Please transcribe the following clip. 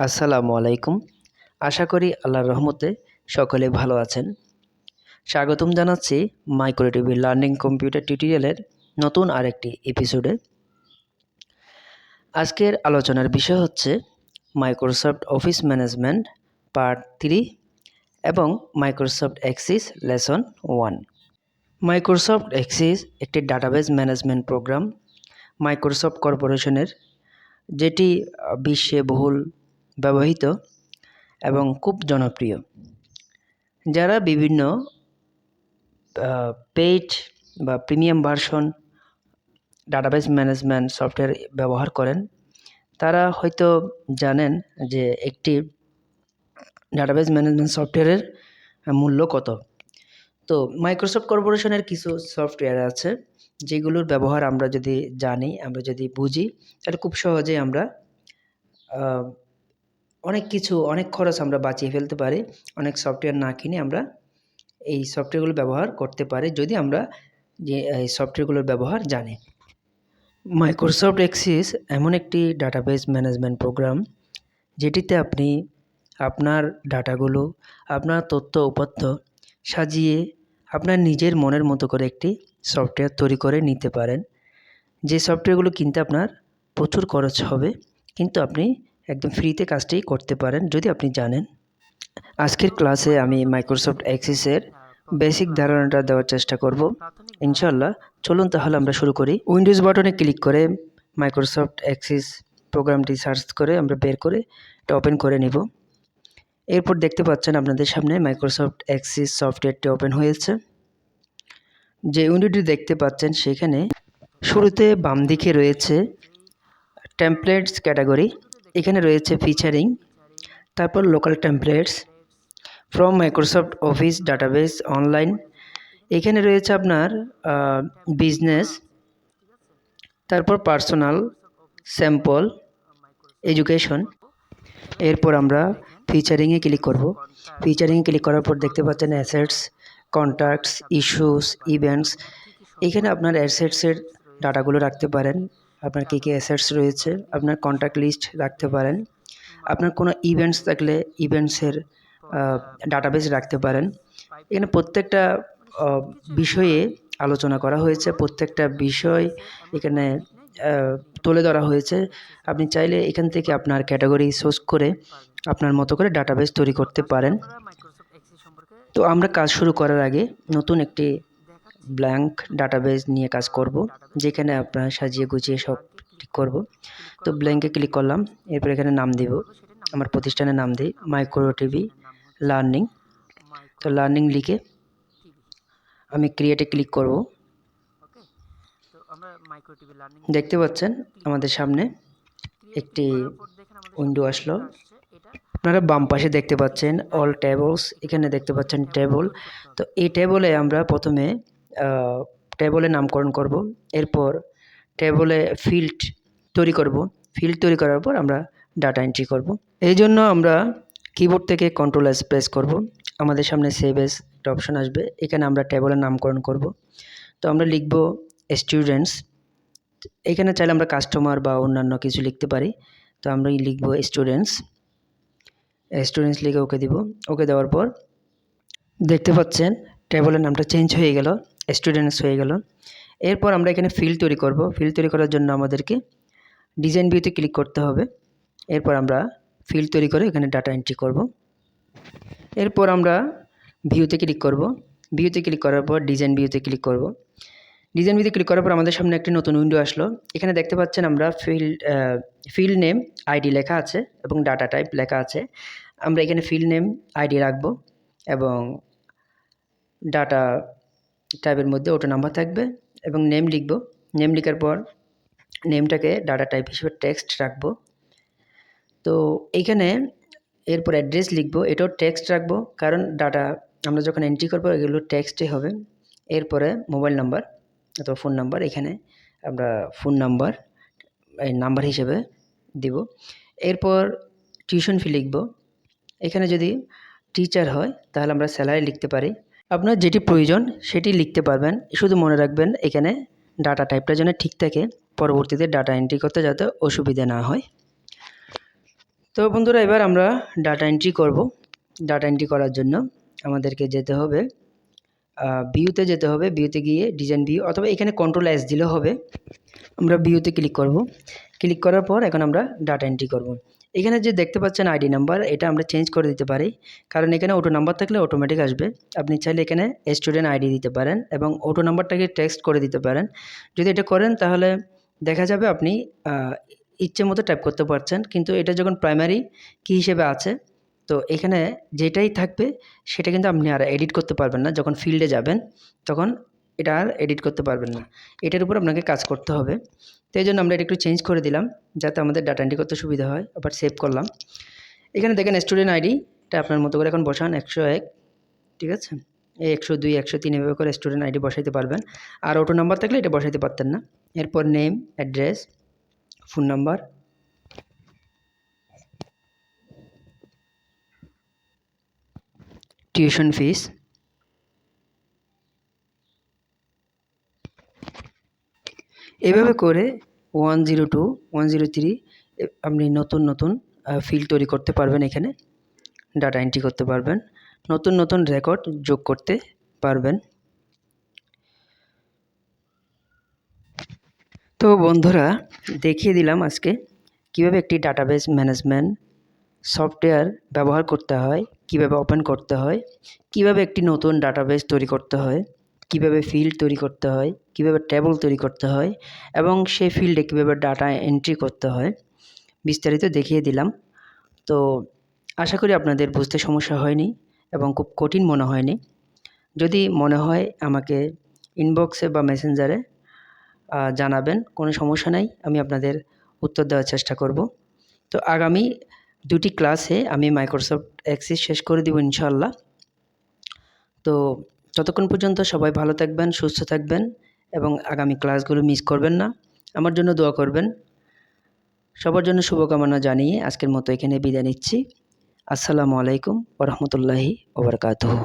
আসসালামু আলাইকুম। আশা করি আল্লাহর রহমতে সকলে ভালো আছেন। স্বাগতম জানাচ্ছি মাইক্রো টিভি লার্নিং কম্পিউটার টিউটোরিয়ালের নতুন আরেকটি এপিসোডে। আজকের আলোচনার বিষয় হচ্ছে মাইক্রোসফট অফিস ম্যানেজমেন্ট পার্ট 3 এবং Microsoft axis lesson 1। Microsoft axis একটি ডাটাবেজ ম্যানেজমেন্ট প্রোগ্রাম মাইক্রোসফট কর্পোরেশনের, যেটি বিশ্বে বহুল ব্যবহৃত এবং খুব জনপ্রিয়। যারা বিভিন্ন পেইড বা premium version database management software ব্যবহার করেন, তারা হয়তো জানেন যে একটি ডাটাবেজ ম্যানেজমেন্ট সফটওয়্যারের মূল্য কত। তো মাইক্রোসফট কর্পোরেশনের কিছু সফটওয়্যার আছে যেগুলোর ব্যবহার আমরা যদি জানি, আমরা যদি বুঝি, তাহলে খুব সহজেই আমরা অনেক খরচ আমরা বাঁচিয়ে ফেলতে পারি। অনেক সফটওয়্যার না কিনে আমরা এই সফটওয়্যারগুলো ব্যবহার করতে পারি যদি আমরা এই সফটওয়্যারগুলোর ব্যবহার জানি। মাইক্রোসফট এক্সিস এমন একটি ডাটাবেজ ম্যানেজমেন্ট প্রোগ্রাম যেটিতে আপনি আপনার ডাটাগুলো, আপনার তথ্য উপাত্ত সাজিয়ে আপনার নিজের মনের মতো করে একটি সফটওয়্যার তৈরি করে নিতে পারেন। যে সফটওয়্যারগুলো কিনতে আপনার প্রচুর খরচ হবে, কিন্তু আপনি একদম ফ্রিতে কাজটি করতে পারেন যদি আপনি জানেন। আজকের ক্লাসে আমি মাইক্রোসফট এক্সিসের বেসিক ধারণাটা দেওয়ার চেষ্টা করব ইনশাল্লাহ। চলুন তাহলে আমরা শুরু করি। উইন্ডোজ বাটনে ক্লিক করে মাইক্রোসফট এক্সিস প্রোগ্রামটি সার্চ করে আমরা বের করে এটা ওপেন করে নিব। এরপর দেখতে পাচ্ছেন আপনাদের সামনে মাইক্রোসফট এক্সিস সফটওয়্যারটি ওপেন হয়েছে। যে উইন্ডোটি দেখতে পাচ্ছেন সেখানে শুরুতে বাম দিকে রয়েছে টেমপ্লেটস ক্যাটাগরি, এখানে রয়েছে ফিচারিং, তারপর local templates, from Microsoft office database online, এখানে রয়েছে আপনার বিজনেস, তারপর পার্সোনাল, স্যাম্পল, এডুকেশন। এরপর আমরা ফিচারিংয়ে ক্লিক করব। ফিচারিংয়ে ক্লিক করার পর দেখতে পাচ্ছেন অ্যাসেটস, কন্ট্যাক্টস, ইস্যুস, ইভেন্টস। এখানে আপনার অ্যাসেটসের ডাটাগুলো রাখতে পারেন, আপনার কী কী অ্যাসেটস রয়েছে, আপনার কন্ট্যাক্ট লিস্ট রাখতে পারেন, আপনার কোনো ইভেন্টস থাকলে ইভেন্টসের ডাটাবেস রাখতে পারেন। এখানে প্রত্যেকটা বিষয়ে আলোচনা করা হয়েছে, প্রত্যেকটা বিষয় এখানে তুলে ধরা হয়েছে। আপনি চাইলে এখান থেকে আপনার ক্যাটাগরি চুজ করে আপনার মতো করে ডাটাবেস তৈরি করতে পারেন। তো আমরা কাজ শুরু করার আগে নতুন একটি ব্ল্যাঙ্ক ডাটাবেস নিয়ে কাজ করব, যেখানে আপনার সাজিয়ে গুছিয়ে সব ঠিক করব। তো ব্ল্যাঙ্কে ক্লিক করলাম, এরপর এখানে নাম দিব, আমার প্রতিষ্ঠানের নাম দিই মাইক্রো টিভি লার্নিং। তো লার্নিং লিখে আমি ক্রিয়েটে ক্লিক করব। দেখতে পাচ্ছেন আমাদের সামনে একটি উইন্ডো আসলো। আপনারা বাম পাশে দেখতে পাচ্ছেন অল টেবলস, এখানে দেখতে পাচ্ছেন টেবল। তো এই টেবলে আমরা প্রথমে টেবলে নামকরণ করব, এরপর টেবলে ফিল্ড তৈরি করব। ফিল্ড তৈরি করার পর আমরা ডাটা এন্ট্রি করব। এই জন্য আমরা কিবোর্ড থেকে কন্ট্রোল এস প্রেস করব। আমাদের সামনে সেভ এস একটা অপশন আসবে, এখানে আমরা টেবলের নামকরণ করব। তো আমরা লিখব স্টুডেন্টস, এখানে চাইলে আমরা কাস্টমার বা অন্যান্য কিছু লিখতে পারি। তো আমরা লিখব স্টুডেন্টস লিখে ওকে দিব। ওকে দেওয়ার পর দেখতে পাচ্ছেন টেবলের নামটা চেঞ্জ হয়ে গেল, স্টুডেন্টস হয়ে গেল। এরপর আমরা এখানে ফিল্ড তৈরি করব। ফিল্ড তৈরি করার জন্য আমাদেরকে ডিজাইন ভিউতে ক্লিক করতে হবে। এরপর আমরা ফিল্ড তৈরি করে এখানে ডাটা এন্ট্রি করব। এরপর আমরা ভিউতে ক্লিক করব। ভিউতে ক্লিক করার পর ডিজাইন ভিউতে ক্লিক করব। ডিজাইন ভিউতে ক্লিক করার পর আমাদের সামনে একটি নতুন উইন্ডো আসলো। এখানে দেখতে পাচ্ছেন আমরা ফিল্ড নেম আইডি লেখা আছে এবং ডাটা টাইপ লেখা আছে। আমরা এখানে ফিল্ড নেম আইডি রাখব এবং ডাটা টাইপের মধ্যে ওটা নাম্বার থাকবে এবং নেম লিখব। নেম লেখার পর নেমটাকে ডাটা টাইপ হিসেবে টেক্সট রাখব। তো এইখানে এরপর অ্যাড্রেস লিখব, এটাও টেক্সট রাখবো, কারণ ডাটা আমরা যখন এন্ট্রি করবো এগুলো টেক্সটে হবে। এরপরে মোবাইল নাম্বার অথবা ফোন নাম্বার, এখানে আমরা ফোন নাম্বার এই নাম্বার হিসেবে দিব। এরপর টিউশন ফি লিখব। এখানে যদি টিচার হয় তাহলে আমরা স্যালারি লিখতে পারি। আপনার যেটি প্রয়োজন সেটি লিখতে পারবেন, শুধু মনে রাখবেন এখানে ডাটা টাইপটা যেন ঠিক থাকে, পরবর্তীতে ডাটা এন্ট্রি করতে যাতে অসুবিধা না হয়। তো বন্ধুরা এবার আমরা ডাটা এন্ট্রি করব। ডাটা এন্ট্রি করার জন্য আমাদেরকে যেতে হবে ভিউতে যেতে হবে। ভিউতে গিয়ে ডিজাইন ভিউ অথবা এখানে কন্ট্রোল এস দিলেও হবে। আমরা ভিউতে ক্লিক করব। ক্লিক করার পর এখন আমরা ডাটা এন্ট্রি করব। এখানে যে দেখতে পাচ্ছেন আইডি নাম্বার, এটা আমরা চেঞ্জ করে দিতে পারি, কারণ এখানে অটো নাম্বার থাকলে অটোমেটিক আসবে। আপনি চাইলে এখানে স্টুডেন্ট আইডি দিতে পারেন এবং অটো নাম্বারটাকে টেক্সট করে দিতে পারেন। যদি এটা করেন তাহলে দেখা যাবে আপনি ইচ্ছে মতো টাইপ করতে পারছেন, কিন্তু এটা যখন প্রাইমারি কি হিসেবে আছে, তো এখানে যেটাই থাকবে সেটা কিন্তু আপনি আর এডিট করতে পারবেন না। যখন ফিল্ডে যাবেন তখন এটা আর এডিট করতে পারবেন না। এটার উপর আপনাকে কাজ করতে হবে। তো এই জন্য আমরা এটা একটু চেঞ্জ করে দিলাম যাতে আমাদের ডাটা এন্ট্রি করতে সুবিধা হয়। আবার সেভ করলাম। এখানে দেখেন স্টুডেন্ট আইডিটা আপনার মতো করে এখন বসান 101, ঠিক আছে? এই 102, 103 এভাবে করে স্টুডেন্ট আইডি বসাইতে পারবেন। আর অটো নাম্বার থাকলে এটা বসাইতে পারতেন না। এরপর name, address, phone number, tuition fees, এভাবে করে 102, 103 আপনি নতুন নতুন ফিল্ড তৈরি করতে পারবেন। এখানে ডাটা এন্ট্রি করতে পারবেন, নতুন নতুন রেকর্ড যোগ করতে পারবেন। তো বন্ধুরা দেখিয়ে দিলাম আজকে কিভাবে একটি ডাটাবেস ম্যানেজমেন্ট সফটওয়্যার ব্যবহার করতে হয়, কিভাবে ওপেন করতে হয়, কিভাবে একটি নতুন ডাটাবেস তৈরি করতে হয়, কিভাবে ফিল্ড তৈরি করতে হয়, কিভাবে টেবল তৈরি করতে হয় এবং সেই ফিল্ডে কিভাবে ডাটা এন্ট্রি করতে হয়, বিস্তারিত দেখিয়ে দিলাম। তো আশা করি আপনাদের বুঝতে সমস্যা হয়নি এবং খুব কঠিন মনে হয়নি। যদি মনে হয় আমাকে ইনবক্সে বা মেসেঞ্জারে জানাবেন, কোনো সমস্যা নাই, আমি আপনাদের উত্তর দেওয়ার চেষ্টা করব। তো আগামী 2টি ক্লাসে আমি মাইক্রোসফট এক্সেস শেষ করে দিব ইনশাআল্লাহ। তো ততক্ষণ পর্যন্ত সবাই ভালো থাকবেন, সুস্থ থাকবেন এবং আগামী ক্লাসগুলো মিস করবেন না। আমার জন্য দোয়া করবেন। সবার জন্য শুভকামনা জানিয়ে আজকের মতো এখানে বিদায় নিচ্ছি। আসসালামু আলাইকুম ওয়া রাহমাতুল্লাহি ওয়া বারাকাতুহু।